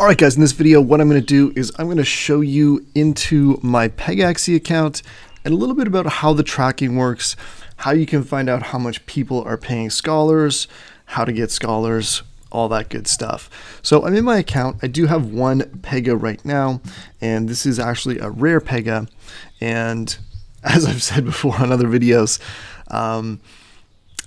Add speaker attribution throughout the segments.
Speaker 1: All right, guys, in this video, what I'm going to do is I'm going to show you into my Pegaxy account and a little bit about how the tracking works, how you can find out how much people are paying scholars, how to get scholars, all that good stuff. So I'm in my account. I do have one Pega right now, and this is actually a rare Pega. And as I've said before on other videos, the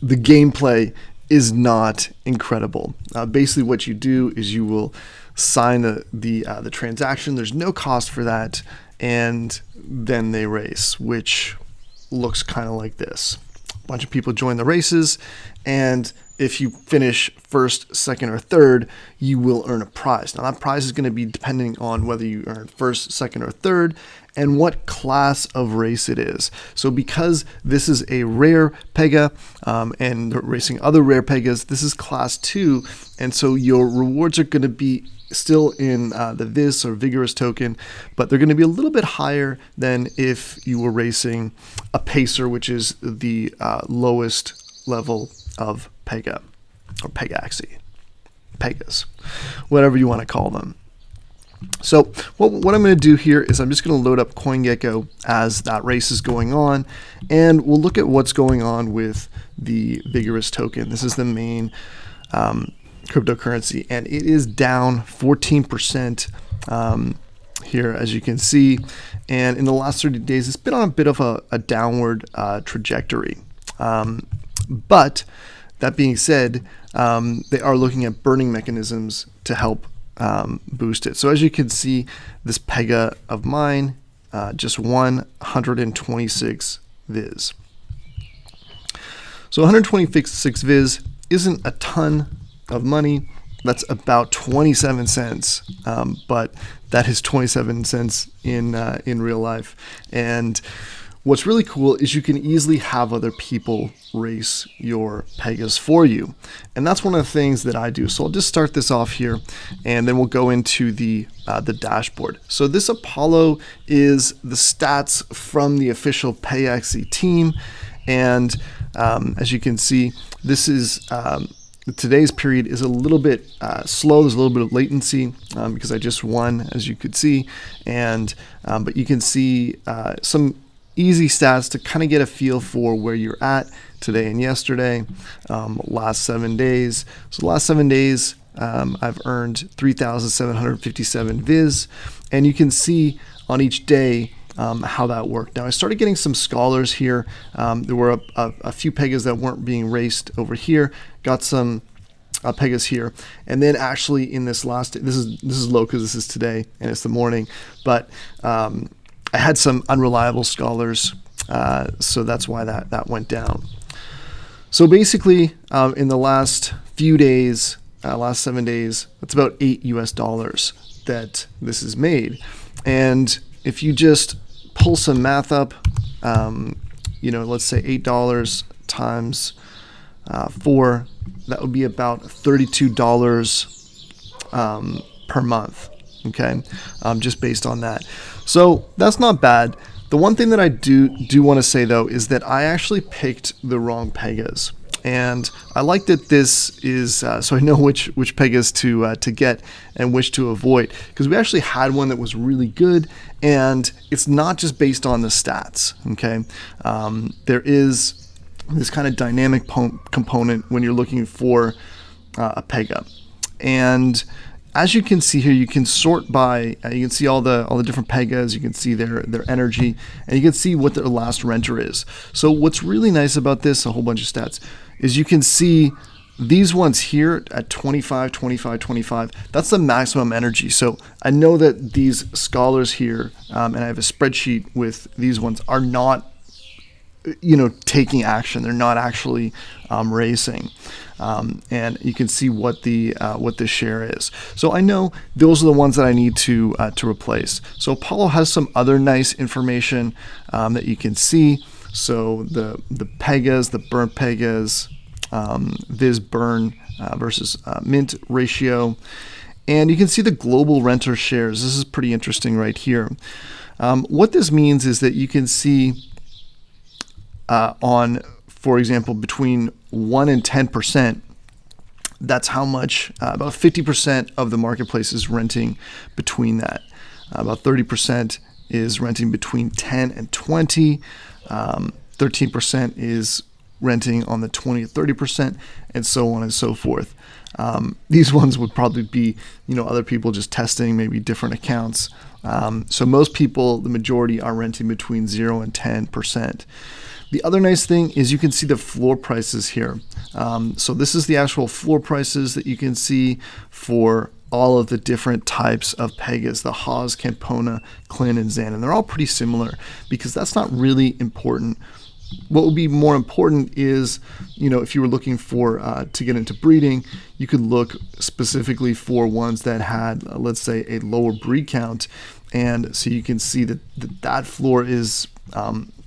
Speaker 1: gameplay is not incredible. Basically, what you do is you will sign the transaction. There's no cost for that, and then they race, which looks kind of like this. A bunch of people join the races, and if you finish first, second, or third, you will earn a prize. Now, that prize is going to be depending on whether you earn first, second, or third, and what class of race it is. So because this is a rare Pega, and they're racing other rare Pegas, this is class 2, and so your rewards are going to be still in the Viz or Vigorous token, but they're going to be a little bit higher than if you were racing a Pacer, which is the lowest level of Pega or Pegaxy, Pegas, whatever you want to call them. So what I'm going to do here is I'm just going to load up CoinGecko as that race is going on, and we'll look at what's going on with the Vigorous token. This is the main cryptocurrency, and it is down 14% here, as you can see. And in the last 30 days, it's been on a bit of a downward trajectory. But that being said, they are looking at burning mechanisms to help boost it. So as you can see, this Pega of mine just won 126 Viz. So 126 Viz isn't a ton of money. That's about 27 cents, but that is 27 cents in real life. And what's really cool is you can easily have other people race your Pegas for you. And that's one of the things that I do. So I'll just start this off here, and then we'll go into the dashboard. So this Apollo is the stats from the official Pegaxy team. And as you can see, this is today's period is a little bit slow. There's a little bit of latency because I just won, as you could see. And but you can see some easy stats to kind of get a feel for where you're at today and yesterday, last 7 days. So the last 7 days, I've earned 3,757 Viz, and you can see on each day how that worked. Now, I started getting some scholars here. There were a few Pegas that weren't being raced over here. Got some Pegas here, and then actually in this last day, this is low because this is today and it's the morning, but I had some unreliable scholars, so that's why that went down. So basically, in the last few days, last 7 days, that's about $8 that this is made. And if you just pull some math up, let's say $8 times 4, that would be about $32 per month. Okay, just based on that. So that's not bad. The one thing that I do want to say, though, is that I actually picked the wrong Pegas. And I like that this is, so I know which Pegas to get and which to avoid, because we actually had one that was really good, and it's not just based on the stats, okay? There is this kind of dynamic component when you're looking for a Pega. And as you can see here, you can sort by, you can see all the different Pegas, you can see their energy, and you can see what their last renter is. So what's really nice about this, a whole bunch of stats, is you can see these ones here at 25, 25, 25, that's the maximum energy. So I know that these scholars here, and I have a spreadsheet with these ones, are not taking action. They're not actually racing, and you can see what the share is. So I know those are the ones that I need to replace. So Apollo has some other nice information that you can see. So the Pegas, the burnt Pegas, Viz burn versus mint ratio, and you can see the global renter shares. This is pretty interesting right here. What this means is that you can see on, for example, between 1 and 10%, That's how much, about 50% of the marketplace is renting between that. About 30% is renting between 10 and 20. 13% is renting on the 20 to 30%, and so on and so forth. These ones would probably be, other people just testing maybe different accounts. So most people, the majority, are renting between 0 and 10%. The other nice thing is you can see the floor prices here. So this is the actual floor prices that you can see for all of the different types of Pegas, the Haas, Campona, Klin, and Zan. And they're all pretty similar because that's not really important. What would be more important is, if you were looking for to get into breeding, you could look specifically for ones that had, let's say, a lower breed count. And so you can see that floor is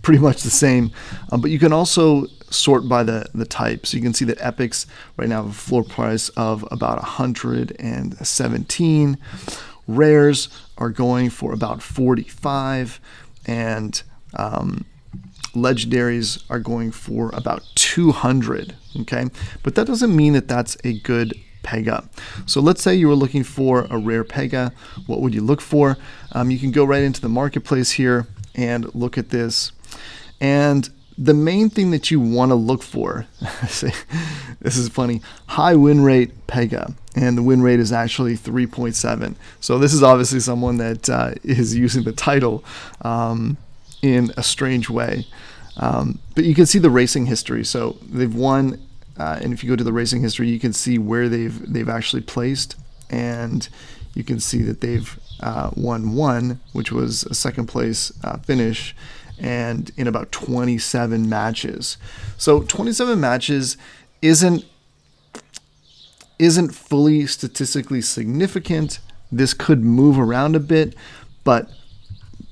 Speaker 1: pretty much the same. But you can also sort by the type. So you can see that Epics right now have a floor price of about 117. Rares are going for about 45. And legendaries are going for about 200. Okay, but that doesn't mean that that's a good Pega. So let's say you were looking for a rare Pega. What would you look for? You can go right into the marketplace here and look at this. And the main thing that you want to look for, this is funny, high win rate Pega. And the win rate is actually 3.7. So this is obviously someone that is using the title in a strange way. But you can see the racing history. So they've won, and if you go to the racing history, you can see where they've actually placed, and you can see that they've won one, which was a second place finish, and in about 27 matches. So 27 matches isn't fully statistically significant. This could move around a bit, but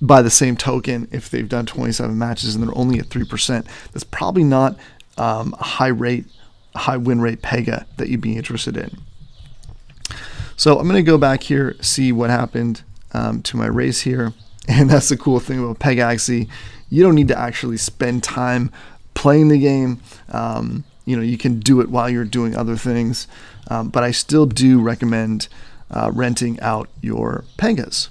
Speaker 1: by the same token, if they've done 27 matches and they're only at 3%, that's probably not a high win rate Pega that you'd be interested in. So I'm going to go back here, see what happened to my race here. And that's the cool thing about Pegaxy. You don't need to actually spend time playing the game. You can do it while you're doing other things. But I still do recommend renting out your Pegas.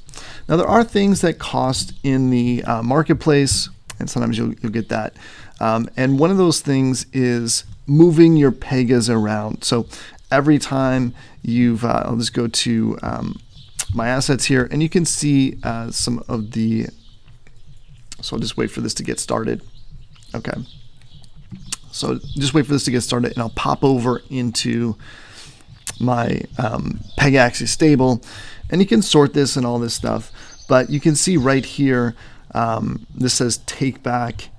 Speaker 1: Now, there are things that cost in the marketplace, and sometimes you'll get that. And one of those things is moving your Pegas around. So every time I'll just go to my assets here, and you can see some of the, so I'll just wait for this to get started. Okay. So just wait for this to get started, and I'll pop over into my Pegaxy stable, and you can sort this and all this stuff. But you can see right here, this says take back,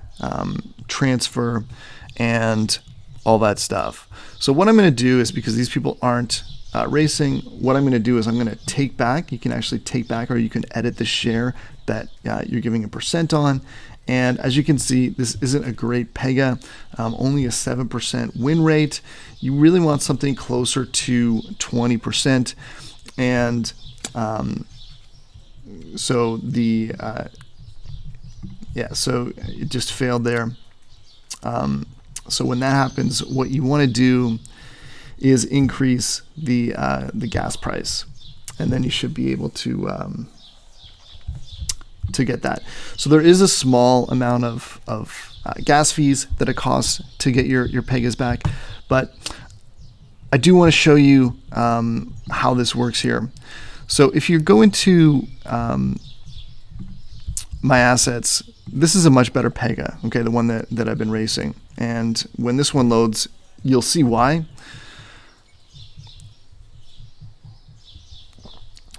Speaker 1: transfer, and all that stuff. So what I'm going to do is, because these people aren't racing, what I'm going to do is I'm going to take back. You can actually take back, or you can edit the share that you're giving a percent on. And as you can see, this isn't a great Pega, only a 7% win rate. You really want something closer to 20%. And so so it just failed there. So when that happens, what you want to do is increase the gas price, and then you should be able to get that. So there is a small amount of gas fees that it costs to get your Pegas back, but I do want to show you how this works here. So if you go into my assets, this is a much better Pega, okay, the one that I've been racing. And when this one loads, you'll see why.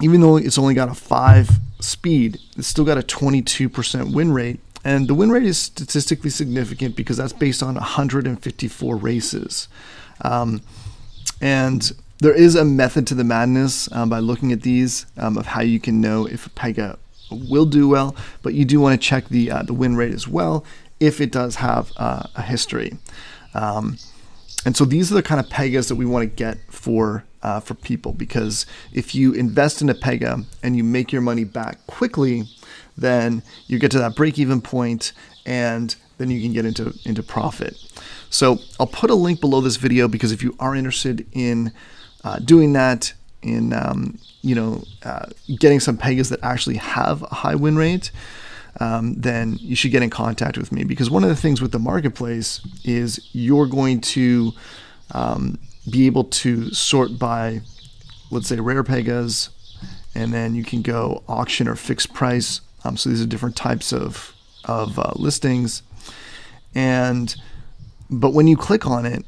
Speaker 1: Even though it's only got a 5 speed, it's still got a 22% win rate. And the win rate is statistically significant because that's based on 154 races. And there is a method to the madness by looking at these of how you can know if a Pega will do well, but you do want to check the win rate as well if it does have a history. And so these are the kind of Pegas that we want to get for people, because if you invest in a Pega and you make your money back quickly, then you get to that break-even point, and then you can get into profit. So I'll put a link below this video, because if you are interested in doing that, in getting some Pegas that actually have a high win rate, then you should get in contact with me, because one of the things with the marketplace is you're going to be able to sort by, let's say, rare Pegas, and then you can go auction or fixed price. So these are different types of listings, but when you click on it,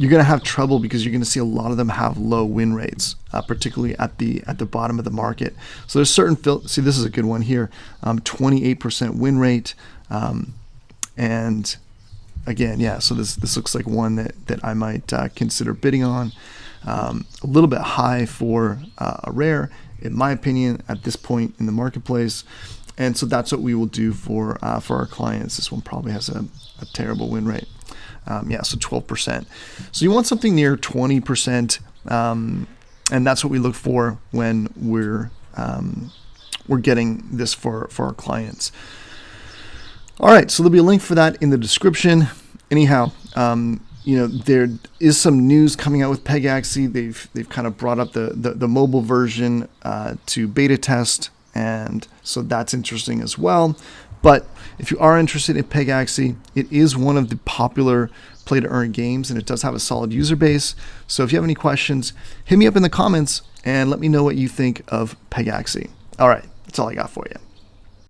Speaker 1: you're going to have trouble, because you're going to see a lot of them have low win rates, particularly at the bottom of the market. So there's certain see, this is a good one here, 28% win rate, and again, yeah. So this looks like one that I might consider bidding on. A little bit high for a rare, in my opinion, at this point in the marketplace. And so that's what we will do for our clients. This one probably has a terrible win rate. So 12%. So you want something near 20%, and that's what we look for when we're getting this for our clients. All right, so there'll be a link for that in the description. Anyhow, there is some news coming out with Pegaxy. They've kind of brought up the mobile version to beta test, and so that's interesting as well. But if you are interested in Pegaxy, it is one of the popular play to earn games, and it does have a solid user base. So if you have any questions, hit me up in the comments and let me know what you think of Pegaxy. All right, that's all I got for you.